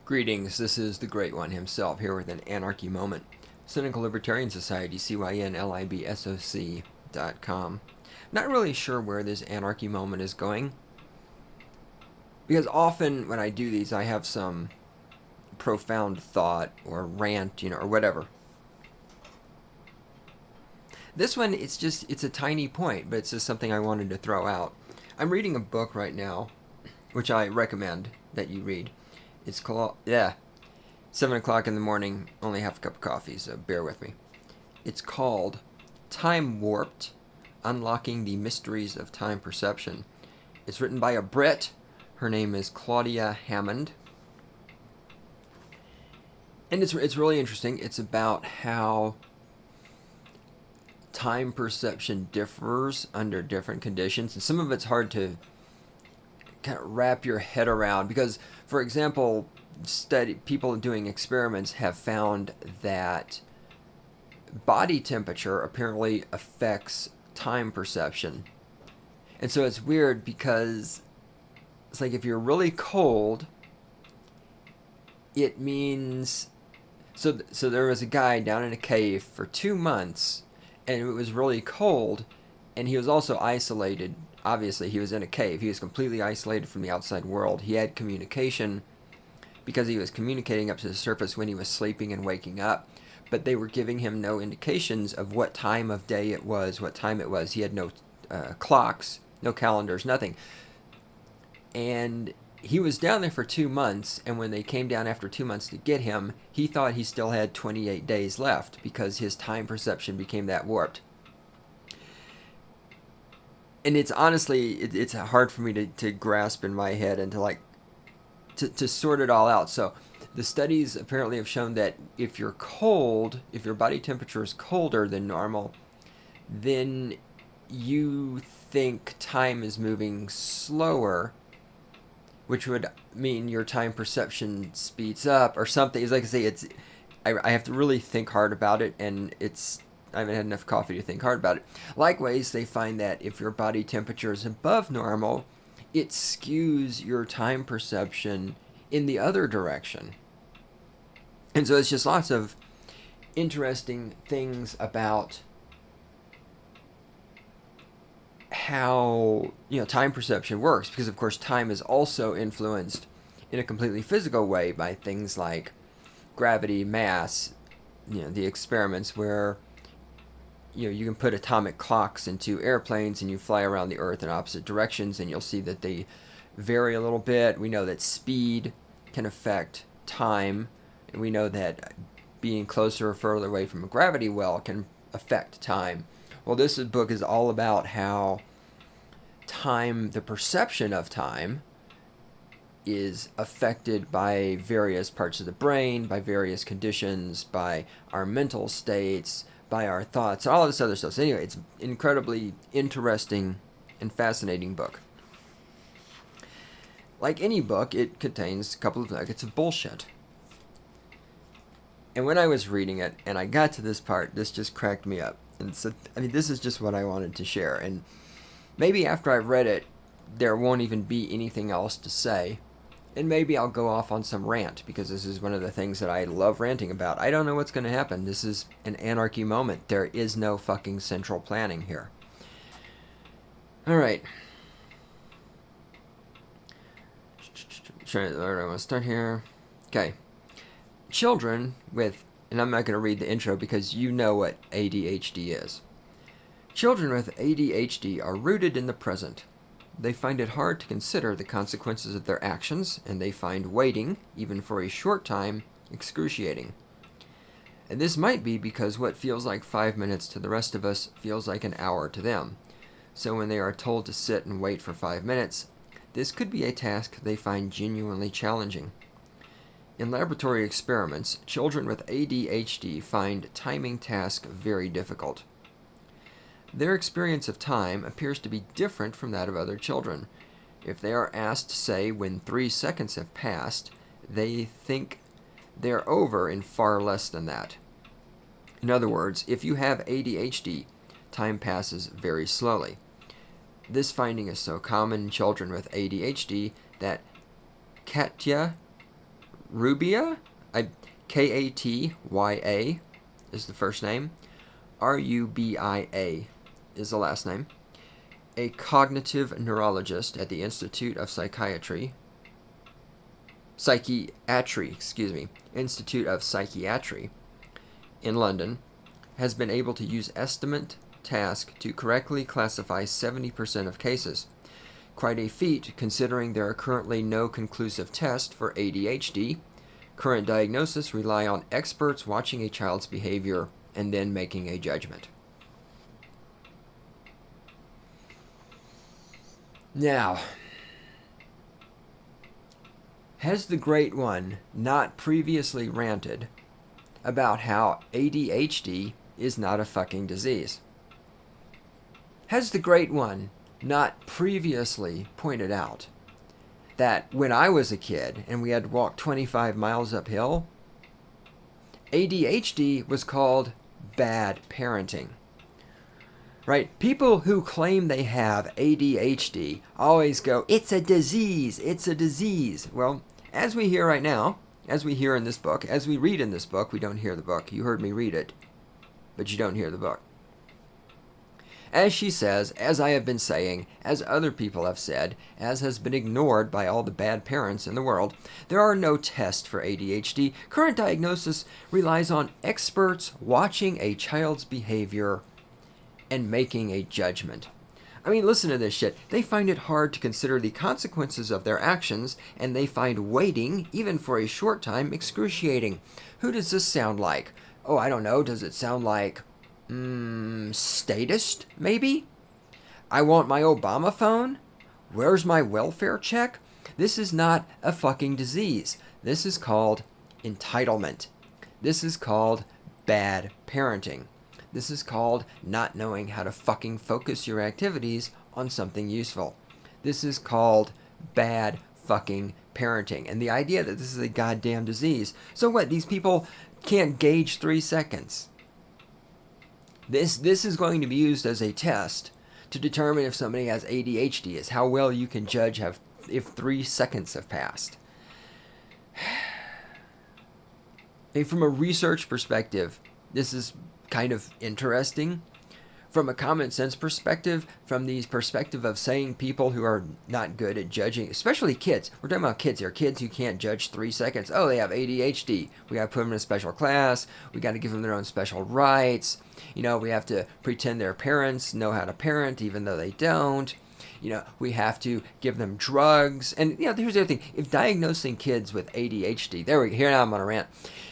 Greetings, this is the Great One himself here with an Anarchy Moment. Cynical Libertarian Society, CYNLIBSOC.com. Not really sure where this Anarchy Moment is going, because often when I do these I have some profound thought or rant, or whatever. This one, it's a tiny point, but it's just something I wanted to throw out. I'm reading a book right now, which I recommend that you read. It's called, 7 o'clock in the morning, only half a cup of coffee, so bear with me. It's called Time Warped, Unlocking the Mysteries of Time Perception. It's written by a Brit. Her name is Claudia Hammond. And it's really interesting. It's about how time perception differs under different conditions. And some of it's hard to kind of wrap your head around because, for example, people doing experiments have found that body temperature apparently affects time perception. And so it's weird because it's like if you're really cold, it means... So there was a guy down in a cave for 2 months, and it was really cold, and he was also isolated. Obviously, he was in a cave. He was completely isolated from the outside world. He had communication because he was communicating up to the surface when he was sleeping and waking up, but they were giving him no indications of what time of day it was, what time it was. He had no clocks, no calendars, nothing. And he was down there for 2 months, and when they came down after 2 months to get him, he thought he still had 28 days left because his time perception became that warped. And it's honestly, it's hard for me to grasp in my head and to sort it all out. So the studies apparently have shown that if you're cold, if your body temperature is colder than normal, then you think time is moving slower, which would mean your time perception speeds up or something. It's like I say, I have to really think hard about it, and I haven't had enough coffee to think hard about it. Likewise, they find that if your body temperature is above normal, it skews your time perception in the other direction. And so it's just lots of interesting things about how time perception works, because of course time is also influenced in a completely physical way by things like gravity, mass, the experiments where you can put atomic clocks into airplanes and you fly around the earth in opposite directions and you'll see that they vary a little bit. We know that speed can affect time, and we know that being closer or further away from a gravity well can affect time. Well, this book is all about how time, the perception of time, is affected by various parts of the brain, by various conditions, by our mental states, by our thoughts, all this other stuff. So anyway, it's an incredibly interesting and fascinating book. Like any book, it contains a couple of nuggets of bullshit. And when I was reading it, and I got to this part, this just cracked me up. And so, this is just what I wanted to share. And maybe after I've read it, there won't even be anything else to say. And maybe I'll go off on some rant, because this is one of the things that I love ranting about. I don't know what's going to happen. This is an anarchy moment. There is no fucking central planning here. Alright. I want to start here. Okay. Children with, and I'm not going to read the intro because you know what ADHD is. Children with ADHD are rooted in the present. They find it hard to consider the consequences of their actions, and they find waiting, even for a short time, excruciating. And this might be because what feels like 5 minutes to the rest of us feels like an hour to them. So when they are told to sit and wait for 5 minutes, this could be a task they find genuinely challenging. In laboratory experiments, children with ADHD find timing tasks very difficult. Their experience of time appears to be different from that of other children. If they are asked to say when 3 seconds have passed, they think they're over in far less than that. In other words, if you have ADHD, time passes very slowly. This finding is so common in children with ADHD that Katya Rubia, Katya is the first name. Rubia is the last name. A cognitive neurologist at the Institute of Institute of Psychiatry in London, has been able to use estimate task to correctly classify 70% of cases. Quite a feat considering there are currently no conclusive test for ADHD. Current diagnosis rely on experts watching a child's behavior and then making a judgment. Now, has the Great One not previously ranted about how ADHD is not a fucking disease? Has the Great One not previously pointed out that when I was a kid and we had to walk 25 miles uphill, ADHD was called bad parenting? Right? People who claim they have ADHD always go, it's a disease, it's a disease. Well, as we hear right now, as we hear in this book, as we read in this book, we don't hear the book. You heard me read it, but you don't hear the book. As she says, as I have been saying, as other people have said, as has been ignored by all the bad parents in the world, there are no tests for ADHD. Current diagnosis relies on experts watching a child's behavior and making a judgment. I mean, listen to this shit. They find it hard to consider the consequences of their actions, and they find waiting, even for a short time, excruciating. Who does this sound like? Oh, I don't know. Does it sound like, statist, maybe? I want my Obama phone? Where's my welfare check? This is not a fucking disease. This is called entitlement. This is called bad parenting. This is called not knowing how to fucking focus your activities on something useful. This is called bad fucking parenting. And the idea that this is a goddamn disease. So what? These people can't gauge 3 seconds. This is going to be used as a test to determine if somebody has ADHD, is how well you can judge if 3 seconds have passed. From a research perspective, this is kind of interesting. From a common sense perspective, from the perspective of saying people who are not good at judging, especially kids. We're talking about kids here. Kids who can't judge 3 seconds. Oh, they have ADHD. We got to put them in a special class. We got to give them their own special rights. You know, we have to pretend their parents know how to parent even though they don't. You know, we have to give them drugs. And, you know, here's the other thing. If diagnosing kids with ADHD, here now I'm on a rant.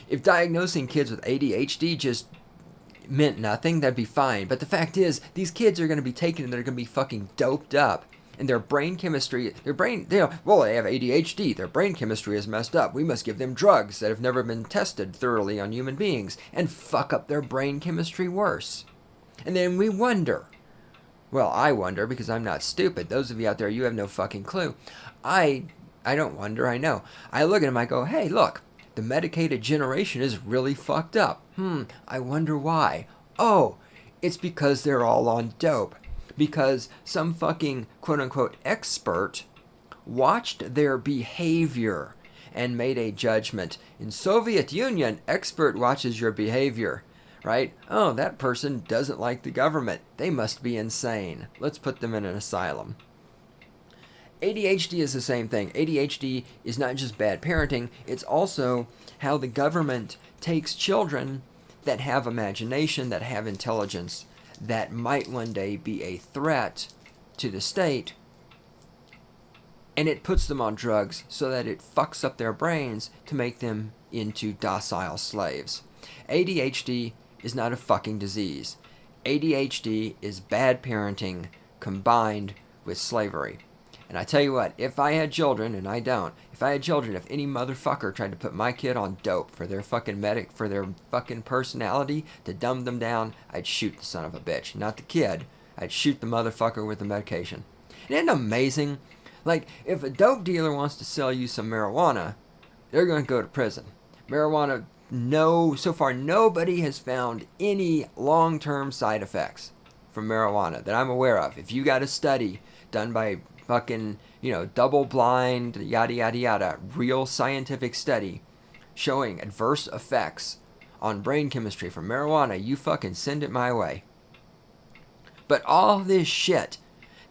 If diagnosing kids with ADHD just meant nothing, that'd be fine. But the fact is, these kids are going to be taken and they're going to be fucking doped up. And their brain chemistry, they have ADHD. Their brain chemistry is messed up. We must give them drugs that have never been tested thoroughly on human beings and fuck up their brain chemistry worse. And then we wonder. Well, I wonder because I'm not stupid. Those of you out there, you have no fucking clue. I don't wonder, I know. I look at them, I go, hey, look. The medicated generation is really fucked up. I wonder why. Oh, it's because they're all on dope. Because some fucking quote-unquote expert watched their behavior and made a judgment. In Soviet Union, expert watches your behavior, right? Oh, that person doesn't like the government. They must be insane. Let's put them in an asylum. ADHD is the same thing. ADHD is not just bad parenting, it's also how the government takes children that have imagination, that have intelligence, that might one day be a threat to the state, and it puts them on drugs so that it fucks up their brains to make them into docile slaves. ADHD is not a fucking disease. ADHD is bad parenting combined with slavery. And I tell you what, if I had children, and I don't, if any motherfucker tried to put my kid on dope for their fucking personality to dumb them down, I'd shoot the son of a bitch. Not the kid. I'd shoot the motherfucker with the medication. Isn't it amazing? Like, if a dope dealer wants to sell you some marijuana, they're going to go to prison. Marijuana, so far nobody has found any long-term side effects from marijuana that I'm aware of. If you got a study done by fucking, double blind, yada, yada, yada, real scientific study, showing adverse effects on brain chemistry from marijuana, you fucking send it my way. But all this shit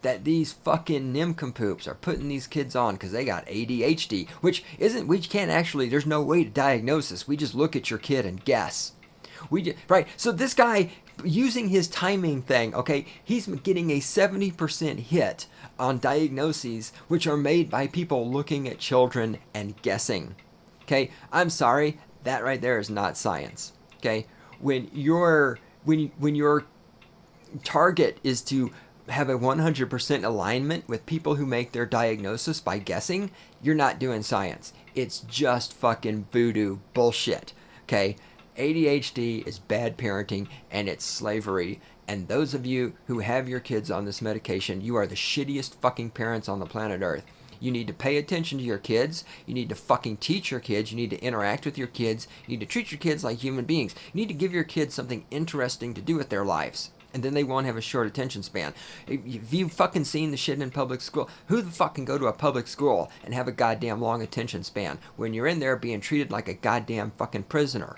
that these fucking nimcompoops are putting these kids on because they got ADHD, which isn't, we can't actually, there's no way to diagnose this. We just look at your kid and guess. Right, so this guy, using his timing thing, okay, he's getting a 70% hit on diagnoses which are made by people looking at children and guessing. Okay, I'm sorry, that right there is not science. Okay, when your target is to have a 100% alignment with people who make their diagnosis by guessing, you're not doing science. It's just fucking voodoo bullshit. Okay, ADHD is bad parenting and it's slavery. And those of you who have your kids on this medication, you are the shittiest fucking parents on the planet Earth. You need to pay attention to your kids. You need to fucking teach your kids. You need to interact with your kids. You need to treat your kids like human beings. You need to give your kids something interesting to do with their lives. And then they won't have a short attention span. If you've fucking seen the shit in public school, who the fuck can go to a public school and have a goddamn long attention span when you're in there being treated like a goddamn fucking prisoner?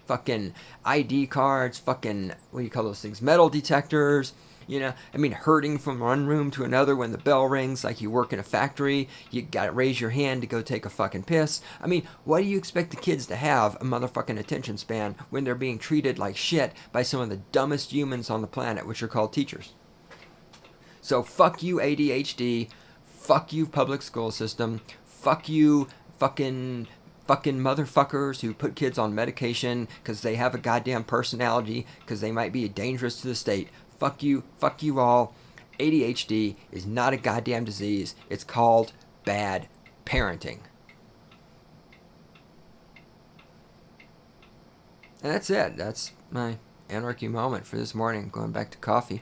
Fucking ID cards, fucking, what do you call those things, metal detectors, you know, I mean, herding from one room to another when the bell rings like you work in a factory, you gotta raise your hand to go take a fucking piss. I mean, why do you expect the kids to have a motherfucking attention span when they're being treated like shit by some of the dumbest humans on the planet, which are called teachers? So fuck you ADHD, fuck you public school system, fuck you fucking motherfuckers who put kids on medication because they have a goddamn personality, because they might be dangerous to the state. Fuck you all. ADHD is not a goddamn disease. It's called bad parenting. And that's it. That's my anarchy moment for this morning. Going back to coffee.